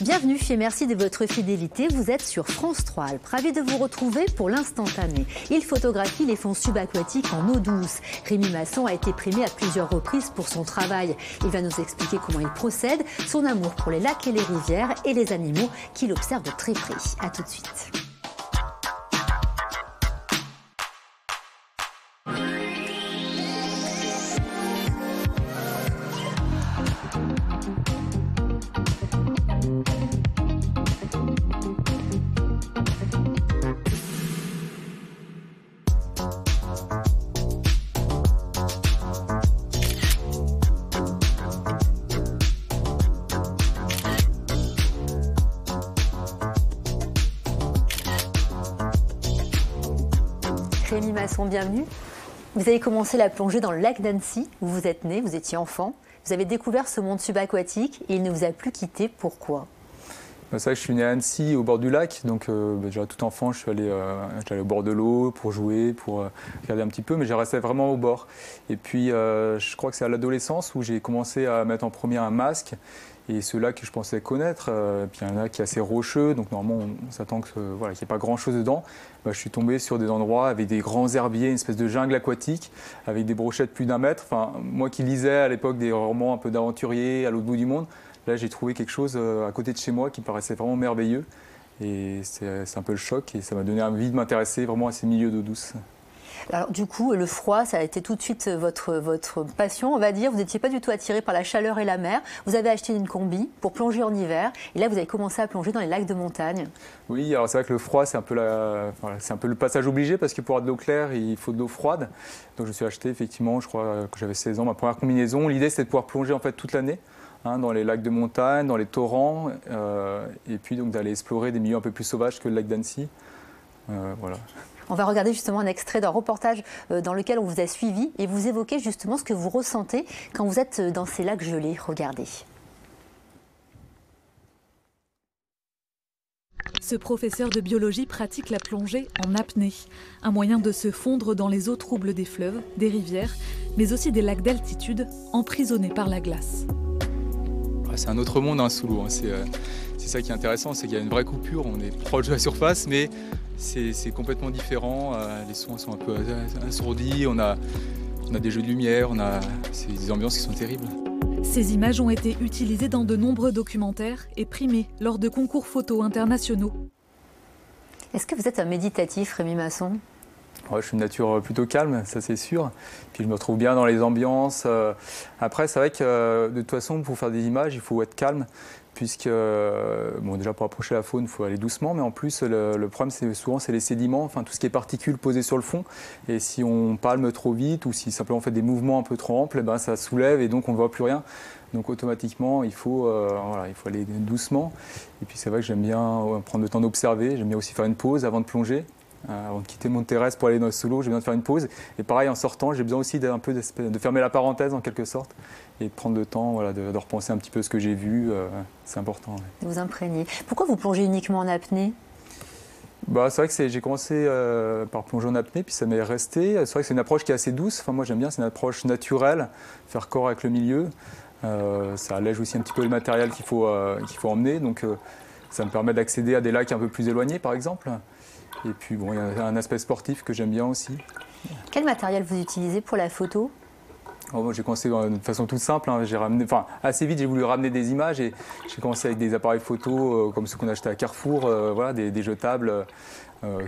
Bienvenue et merci de votre fidélité. Vous êtes sur France 3 Alpes. Ravi de vous retrouver pour l'instantané. Il photographie les fonds subaquatiques en eau douce. Rémi Masson a été primé à plusieurs reprises pour son travail. Il va nous expliquer comment il procède, son amour pour les lacs et les rivières et les animaux qu'il observe de très près. A tout de suite. Rémi Masson, bienvenue. Vous avez commencé la plongée dans le lac d'Annecy, où vous êtes né, vous étiez enfant. Vous avez découvert ce monde subaquatique et il ne vous a plus quitté. Pourquoi ? C'est vrai que je suis né à Annecy, au bord du lac. Donc, déjà tout enfant, je suis allé au bord de l'eau pour jouer, pour regarder un petit peu, mais j'ai resté vraiment au bord. Et puis, je crois que c'est à l'adolescence où j'ai commencé à mettre en premier un masque. Et ce lac que je pensais connaître, puis il y a un lac qui est assez rocheux, donc normalement on s'attend qu'il n'y ait pas grand chose dedans. Je suis tombé sur des endroits avec des grands herbiers, une espèce de jungle aquatique, avec des brochettes plus d'1 mètre. Enfin, moi qui lisais à l'époque des romans un peu d'aventuriers à l'autre bout du monde, là j'ai trouvé quelque chose à côté de chez moi qui me paraissait vraiment merveilleux. Et c'est un peu le choc et ça m'a donné envie de m'intéresser vraiment à ces milieux d'eau douce. Alors du coup, le froid, ça a été tout de suite votre passion, on va dire. Vous n'étiez pas du tout attiré par la chaleur et la mer. Vous avez acheté une combi pour plonger en hiver. Et là, vous avez commencé à plonger dans les lacs de montagne. Oui, alors c'est vrai que le froid, c'est un peu le passage obligé parce que pour avoir de l'eau claire, il faut de l'eau froide. Donc je me suis acheté effectivement, je crois que j'avais 16 ans, ma première combinaison. L'idée, c'était de pouvoir plonger en fait toute l'année. Dans les lacs de montagne, dans les torrents, et puis donc d'aller explorer des milieux un peu plus sauvages que le lac d'Annecy. Voilà. On va regarder justement un extrait d'un reportage dans lequel on vous a suivi et vous évoquez justement ce que vous ressentez quand vous êtes dans ces lacs gelés. Regardez. Ce professeur de biologie pratique la plongée en apnée, un moyen de se fondre dans les eaux troubles des fleuves, des rivières, mais aussi des lacs d'altitude emprisonnés par la glace. C'est un autre monde sous l'eau, c'est ça qui est intéressant, c'est qu'il y a une vraie coupure, on est proche de la surface, mais c'est complètement différent, les sons sont un peu assourdis, on a des jeux de lumière, c'est des ambiances qui sont terribles. Ces images ont été utilisées dans de nombreux documentaires et primées lors de concours photos internationaux. Est-ce que vous êtes un méditatif, Rémi Masson ? Ouais, je suis une nature plutôt calme, ça c'est sûr. Puis je me retrouve bien dans les ambiances. Après, c'est vrai que de toute façon, pour faire des images, il faut être calme. Puisque, déjà pour approcher la faune, il faut aller doucement. Mais en plus, le problème, c'est les sédiments, enfin tout ce qui est particules posées sur le fond. Et si on palme trop vite ou si simplement on fait des mouvements un peu trop amples, ça soulève et donc on ne voit plus rien. Donc automatiquement, il faut aller doucement. Et puis c'est vrai que j'aime bien prendre le temps d'observer. J'aime bien aussi faire une pause avant de plonger. Avant de quitter mon terrasse pour aller sous l'eau, j'ai besoin de faire une pause. Et pareil, en sortant, j'ai besoin aussi de fermer la parenthèse en quelque sorte et de prendre le temps de repenser un petit peu ce que j'ai vu. C'est important. Ouais. De vous imprégner. Pourquoi vous plongez uniquement en apnée ? C'est vrai que j'ai commencé par plonger en apnée, puis ça m'est resté. C'est vrai que c'est une approche qui est assez douce. Enfin, moi, j'aime bien, c'est une approche naturelle, faire corps avec le milieu. Ça allège aussi un petit peu le matériel qu'il faut emmener. Donc, ça me permet d'accéder à des lacs un peu plus éloignés, par exemple. Et puis, il y a un aspect sportif que j'aime bien aussi. Quel matériel vous utilisez pour la photo ? J'ai commencé de façon toute simple. Assez vite, j'ai voulu ramener des images et j'ai commencé avec des appareils photo comme ceux qu'on achetait à Carrefour, des jetables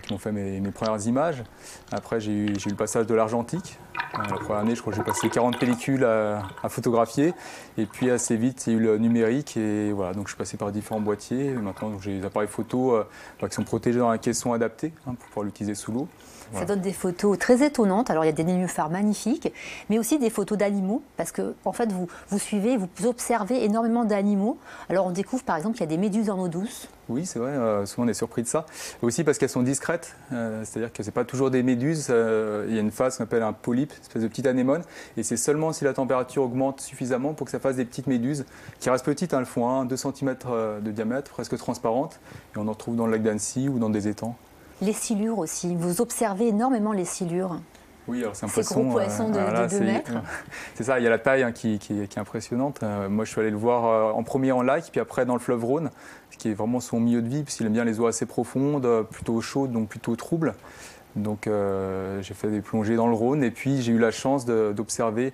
qui m'ont fait mes premières images. Après, j'ai eu le passage de l'argentique. La première année, je crois que j'ai passé 40 pellicules à photographier. Et puis, assez vite, il y a eu le numérique. Et voilà, donc je suis passé par différents boîtiers. Et maintenant, j'ai des appareils photo qui sont protégés dans un caisson adapté pour pouvoir l'utiliser sous l'eau. Voilà. Ça donne des photos très étonnantes. Alors, il y a des nénuphars magnifiques, mais aussi des photos d'animaux, parce que, en fait, vous suivez, vous observez énormément d'animaux. Alors, on découvre, par exemple, qu'il y a des méduses en eau douce. Oui, c'est vrai, souvent on est surpris de ça. Et aussi parce qu'elles sont discrètes, c'est-à-dire que ce n'est pas toujours des méduses. Il y a une phase qu'on appelle un polype, une espèce de petite anémone, et c'est seulement si la température augmente suffisamment pour que ça fasse des petites méduses qui restent petites, elles font 2 cm de diamètre, presque transparentes, et on en retrouve dans le lac d'Annecy ou dans des étangs. Les silures aussi, vous observez énormément les silures. Oui, alors c'est un Ces gros poissons de 2 mètres. C'est ça, il y a la taille qui est impressionnante. Moi, je suis allé le voir en premier en lac, puis après dans le fleuve Rhône, ce qui est vraiment son milieu de vie, puisqu'il aime bien les eaux assez profondes, plutôt chaudes, donc plutôt troubles. Donc j'ai fait des plongées dans le Rhône et puis j'ai eu la chance d'observer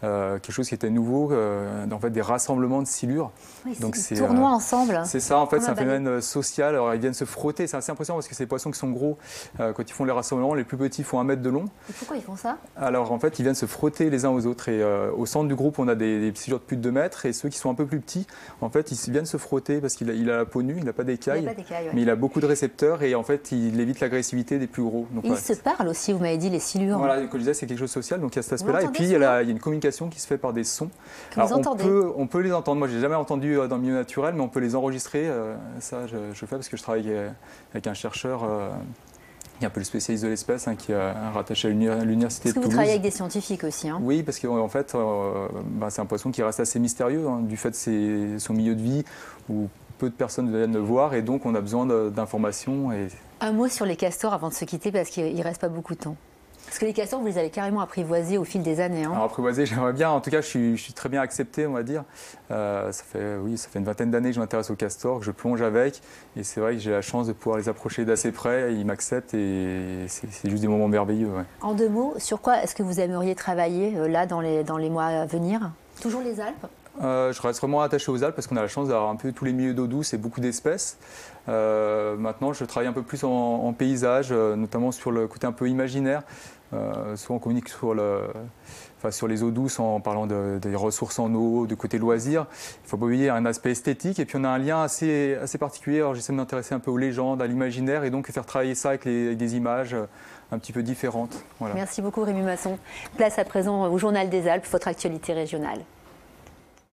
quelque chose qui était nouveau, en fait des rassemblements de silures. Oui, donc c'est tournoient ensemble. C'est ça, en fait, c'est un phénomène social. Alors ils viennent se frotter, c'est assez impressionnant parce que ces poissons qui sont gros, quand ils font les rassemblements, les plus petits font 1 mètre de long. Et pourquoi ils font ça? Alors en fait, ils viennent se frotter les uns aux autres et au centre du groupe, on a des silures de plus de 2 mètres et ceux qui sont un peu plus petits, en fait, ils viennent se frotter parce qu'il a la peau nue, il n'a pas d'écailles, mais il a beaucoup de récepteurs et en fait, il évite l'agressivité des plus gros. Donc, ils se parlent aussi, vous m'avez dit, les silures. Voilà, comme je disais, c'est quelque chose de social, donc il y a cet aspect-là. Et puis il y a une communication qui se fait par des sons. Alors, on peut les entendre. Moi, je n'ai jamais entendu dans le milieu naturel, mais on peut les enregistrer. Ça, je fais parce que je travaille avec un chercheur qui est un peu le spécialiste de l'espèce, qui est rattaché à l'université de Toulouse. Vous travaillez avec des scientifiques aussi. Oui, parce qu'en fait, c'est un poisson qui reste assez mystérieux du fait de son milieu de vie où peu de personnes viennent le voir et donc on a besoin d'informations. Un mot sur les castors avant de se quitter parce qu'il ne reste pas beaucoup de temps. Parce que les castors, vous les avez carrément apprivoisés au fil des années. Alors apprivoisés, j'aimerais bien. En tout cas, je suis très bien accepté, on va dire. Ça fait une vingtaine d'années que je m'intéresse aux castors, que je plonge avec. Et c'est vrai que j'ai la chance de pouvoir les approcher d'assez près. Ils m'acceptent et c'est juste des moments merveilleux. Ouais. En 2 mots, sur quoi est-ce que vous aimeriez travailler là dans les mois à venir? Toujours les Alpes? Je reste vraiment attaché aux Alpes parce qu'on a la chance d'avoir un peu tous les milieux d'eau douce et beaucoup d'espèces. Maintenant, je travaille un peu plus en paysage, notamment sur le côté un peu imaginaire. Souvent, on communique sur les eaux douces en parlant des ressources en eau, de côté loisirs. Il faut pas oublier un aspect esthétique et puis on a un lien assez particulier. Alors, j'essaie de m'intéresser un peu aux légendes, à l'imaginaire et donc faire travailler ça avec des images un petit peu différentes. Voilà. Merci beaucoup Rémi Masson. Place à présent au Journal des Alpes, votre actualité régionale.